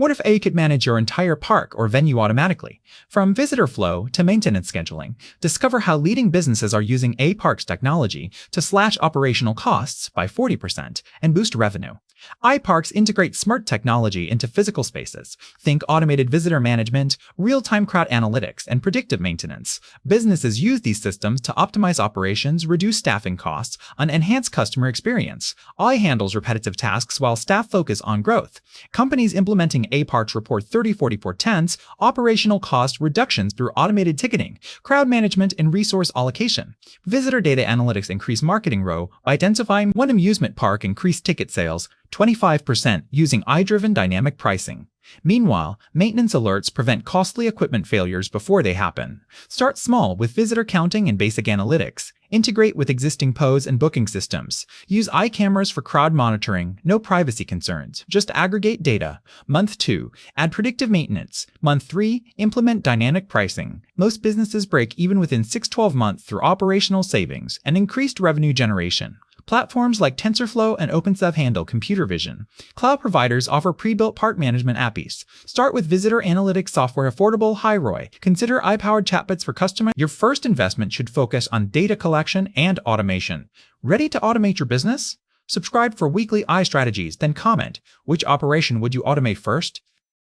What if AI could manage your entire park or venue automatically? From visitor flow to maintenance scheduling, discover how leading businesses are using AI Parks technology to slash operational costs by 40% and boost revenue. iParks integrate smart technology into physical spaces. Think automated visitor management, real-time crowd analytics, and predictive maintenance. Businesses use these systems to optimize operations, reduce staffing costs, and enhance customer experience. AI handles repetitive tasks while staff focus on growth. Companies implementing iParks report 30-40% operational cost reductions through automated ticketing, crowd management, and resource allocation. Visitor data analytics increase marketing ROI by identifying one amusement park increased ticket sales 25% using AI-driven dynamic pricing. Meanwhile, maintenance alerts prevent costly equipment failures before they happen. Start small with visitor counting and basic analytics. Integrate with existing POS and booking systems. Use AI cameras for crowd monitoring, no privacy concerns, just aggregate data. Month 2, add predictive maintenance. Month 3, implement dynamic pricing. Most businesses break even within 6-12 months through operational savings and increased revenue generation. Platforms like TensorFlow and OpenSUB handle computer vision. Cloud providers offer pre-built park management apps. Start with visitor analytics software affordable, high ROI. Consider AI-powered chatbots for customers. Your first investment should focus on data collection and automation. Ready to automate your business? Subscribe for weekly AI strategies, then comment, which operation would you automate first?